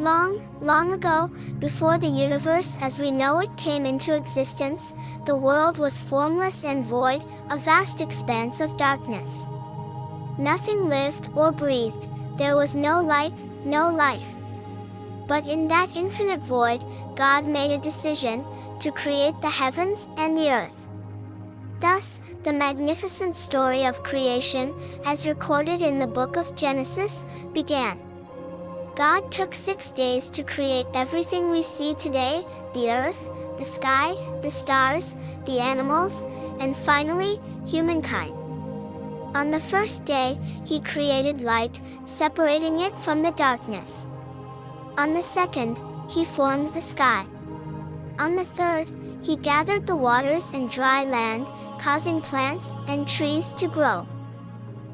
Long, long ago, before the universe as we know it came into existence, the world was formless and void, a vast expanse of darkness. Nothing lived or breathed, there was no light, no life. But in that infinite void, God made a decision to create the heavens and the earth. Thus, the magnificent story of creation, as recorded in the book of Genesis, began. God took 6 days to create everything we see today, the earth, the sky, the stars, the animals, and finally, humankind. On the first day, He created light, separating it from the darkness. On the second, He formed the sky. On the third, He gathered the waters and dry land, causing plants and trees to grow.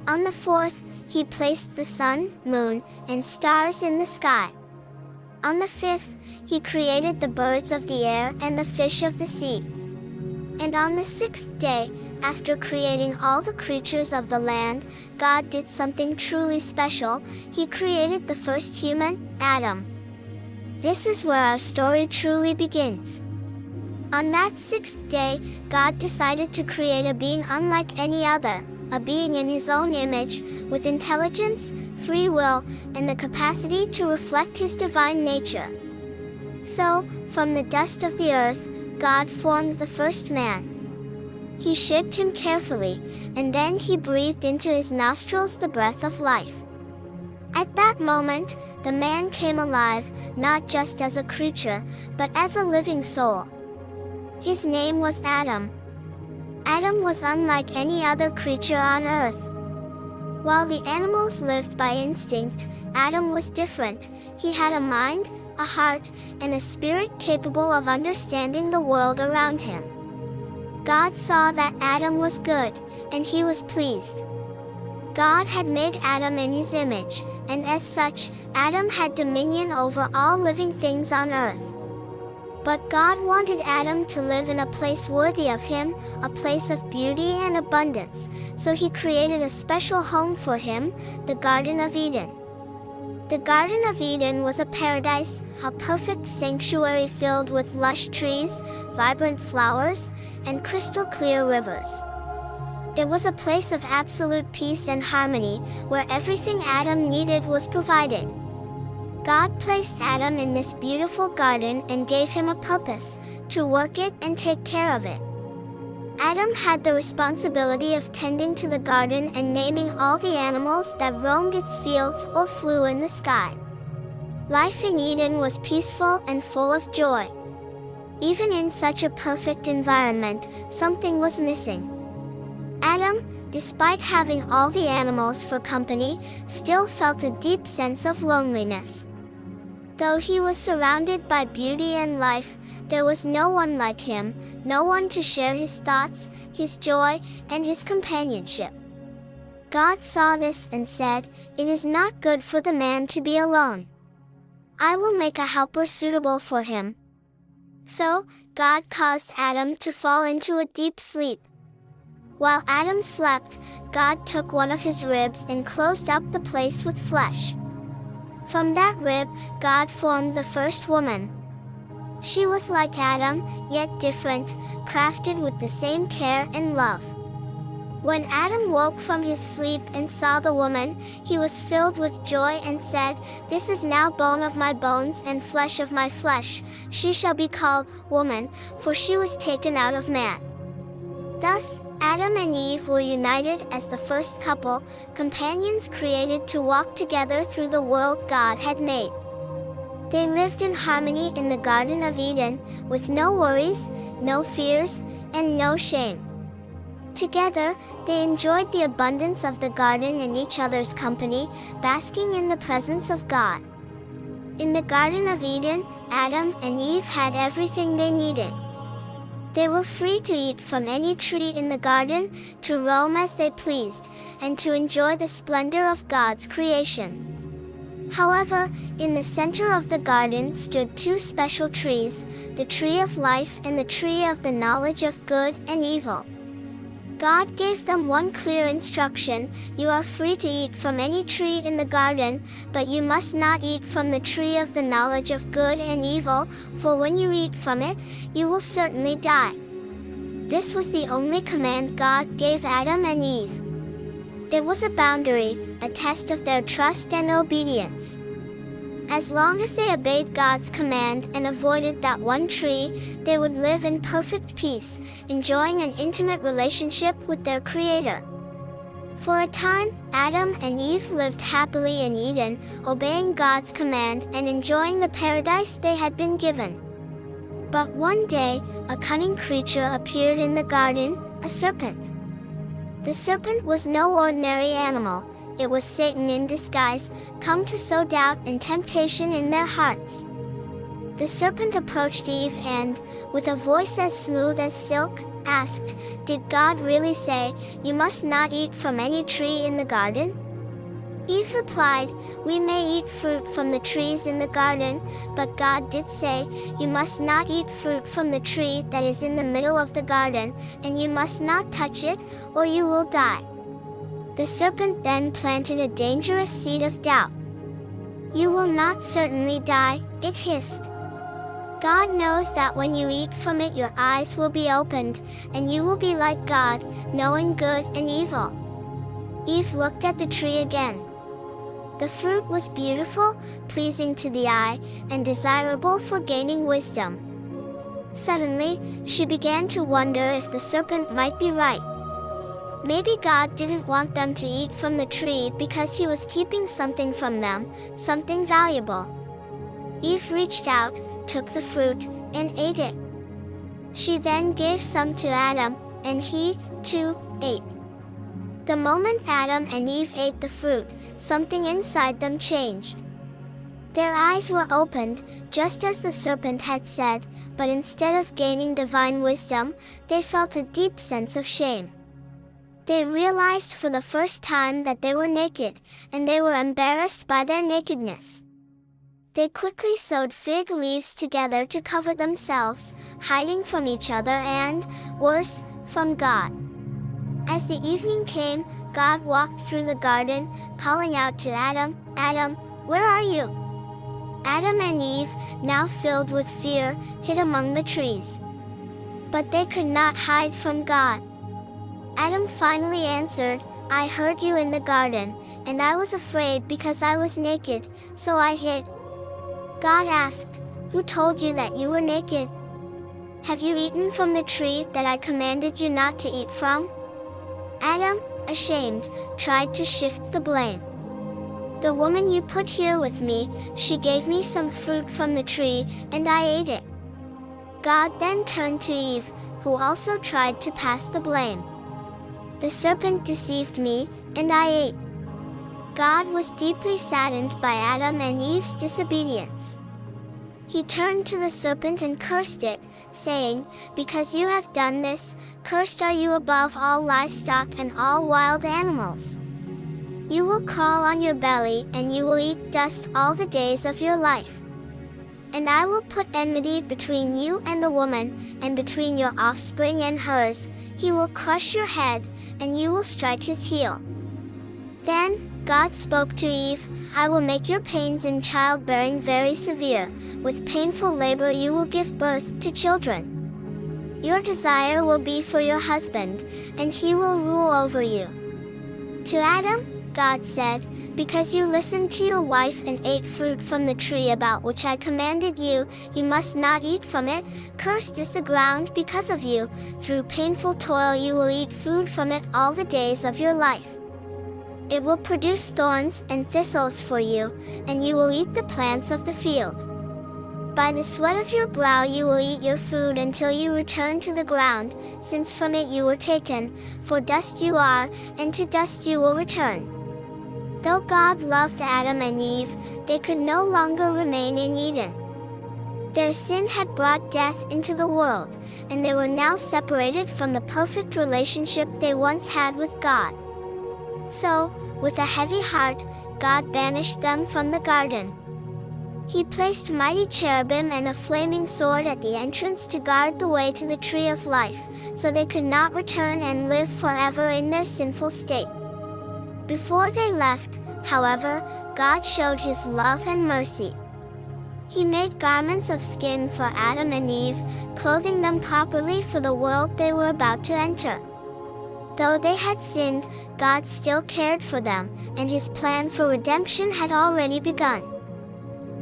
On the fourth, He placed the sun, moon, and stars in the sky. On the fifth, He created the birds of the air and the fish of the sea. And on the sixth day, after creating all the creatures of the land, God did something truly special. He created the first human, Adam. This is where our story truly begins. On that sixth day, God decided to create a being unlike any other, a being in His own image, with intelligence, free will, and the capacity to reflect His divine nature. So, from the dust of the earth, God formed the first man. He shaped him carefully, and then He breathed into his nostrils the breath of life. At that moment, the man came alive, not just as a creature, but as a living soul. His name was Adam. Adam was unlike any other creature on earth. While the animals lived by instinct, Adam was different. He had a mind, a heart, and a spirit capable of understanding the world around him. God saw that Adam was good, and He was pleased. God had made Adam in His image, and as such, Adam had dominion over all living things on earth. But God wanted Adam to live in a place worthy of him, a place of beauty and abundance, so He created a special home for him, the Garden of Eden. The Garden of Eden was a paradise, a perfect sanctuary filled with lush trees, vibrant flowers, and crystal-clear rivers. It was a place of absolute peace and harmony, where everything Adam needed was provided. God placed Adam in this beautiful garden and gave him a purpose, to work it and take care of it. Adam had the responsibility of tending to the garden and naming all the animals that roamed its fields or flew in the sky. Life in Eden was peaceful and full of joy. Even in such a perfect environment, something was missing. Adam, despite having all the animals for company, still felt a deep sense of loneliness. Though he was surrounded by beauty and life, there was no one like him, no one to share his thoughts, his joy, and his companionship. God saw this and said, "It is not good for the man to be alone. I will make a helper suitable for him." So, God caused Adam to fall into a deep sleep. While Adam slept, God took one of his ribs and closed up the place with flesh. From that rib, God formed the first woman. She was like Adam, yet different, crafted with the same care and love. When Adam woke from his sleep and saw the woman, he was filled with joy and said, "This is now bone of my bones and flesh of my flesh. She shall be called woman, for she was taken out of man." Thus, Adam and Eve were united as the first couple, companions created to walk together through the world God had made. They lived in harmony in the Garden of Eden, with no worries, no fears, and no shame. Together, they enjoyed the abundance of the garden and each other's company, basking in the presence of God. In the Garden of Eden, Adam and Eve had everything they needed. They were free to eat from any tree in the garden, to roam as they pleased, and to enjoy the splendor of God's creation. However, in the center of the garden stood two special trees, the tree of life and the tree of the knowledge of good and evil. God gave them one clear instruction: you are free to eat from any tree in the garden, but you must not eat from the tree of the knowledge of good and evil, for when you eat from it, you will certainly die. This was the only command God gave Adam and Eve. It was a boundary, a test of their trust and obedience. As long as they obeyed God's command and avoided that one tree, they would live in perfect peace, enjoying an intimate relationship with their Creator. For a time, Adam and Eve lived happily in Eden, obeying God's command and enjoying the paradise they had been given. But one day, a cunning creature appeared in the garden, a serpent. The serpent was no ordinary animal. It was Satan in disguise, come to sow doubt and temptation in their hearts. The serpent approached Eve and, with a voice as smooth as silk, asked, "Did God really say, 'You must not eat from any tree in the garden?'" Eve replied, "We may eat fruit from the trees in the garden, but God did say, 'You must not eat fruit from the tree that is in the middle of the garden, and you must not touch it, or you will die.'" The serpent then planted a dangerous seed of doubt. "You will not certainly die," it hissed. "God knows that when you eat from it your eyes will be opened, and you will be like God, knowing good and evil." Eve looked at the tree again. The fruit was beautiful, pleasing to the eye, and desirable for gaining wisdom. Suddenly, she began to wonder if the serpent might be right. Maybe God didn't want them to eat from the tree because he was keeping something from them, something valuable. Eve reached out, took the fruit, and ate it. She then gave some to Adam, and he, too, ate. The moment Adam and Eve ate the fruit, something inside them changed. Their eyes were opened, just as the serpent had said, but instead of gaining divine wisdom, they felt a deep sense of shame. They realized for the first time that they were naked, and they were embarrassed by their nakedness. They quickly sewed fig leaves together to cover themselves, hiding from each other and, worse, from God. As the evening came, God walked through the garden, calling out to Adam, "Adam, where are you?" Adam and Eve, now filled with fear, hid among the trees. But they could not hide from God. Adam finally answered, "I heard you in the garden, and I was afraid because I was naked, so I hid." God asked, "Who told you that you were naked? Have you eaten from the tree that I commanded you not to eat from?" Adam, ashamed, tried to shift the blame. "The woman you put here with me, she gave me some fruit from the tree, and I ate it." God then turned to Eve, who also tried to pass the blame. "The serpent deceived me, and I ate." God was deeply saddened by Adam and Eve's disobedience. He turned to the serpent and cursed it, saying, "Because you have done this, cursed are you above all livestock and all wild animals. You will crawl on your belly and you will eat dust all the days of your life. And I will put enmity between you and the woman, and between your offspring and hers. He will crush your head, and you will strike his heel." Then, God spoke to Eve, "I will make your pains in childbearing very severe. With painful labor you will give birth to children. Your desire will be for your husband, and he will rule over you." To Adam, God said, "Because you listened to your wife and ate fruit from the tree about which I commanded you, you must not eat from it. Cursed is the ground because of you. Through painful toil you will eat food from it all the days of your life. It will produce thorns and thistles for you, and you will eat the plants of the field. By the sweat of your brow you will eat your food until you return to the ground, since from it you were taken, for dust you are, and to dust you will return." Though God loved Adam and Eve, they could no longer remain in Eden. Their sin had brought death into the world, and they were now separated from the perfect relationship they once had with God. So, with a heavy heart, God banished them from the garden. He placed mighty cherubim and a flaming sword at the entrance to guard the way to the tree of life, so they could not return and live forever in their sinful state. Before they left, however, God showed his love and mercy. He made garments of skin for Adam and Eve, clothing them properly for the world they were about to enter. Though they had sinned, God still cared for them, and his plan for redemption had already begun.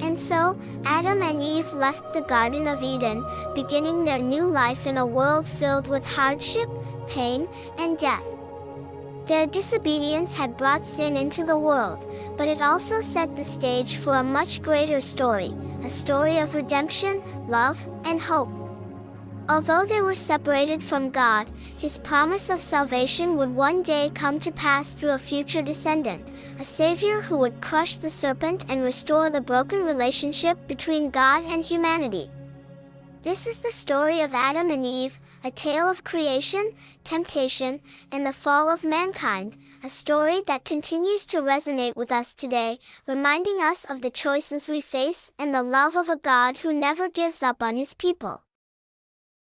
And so, Adam and Eve left the Garden of Eden, beginning their new life in a world filled with hardship, pain, and death. Their disobedience had brought sin into the world, but it also set the stage for a much greater story, a story of redemption, love, and hope. Although they were separated from God, his promise of salvation would one day come to pass through a future descendant, a Savior who would crush the serpent and restore the broken relationship between God and humanity. This is the story of Adam and Eve, a tale of creation, temptation, and the fall of mankind, a story that continues to resonate with us today, reminding us of the choices we face and the love of a God who never gives up on his people.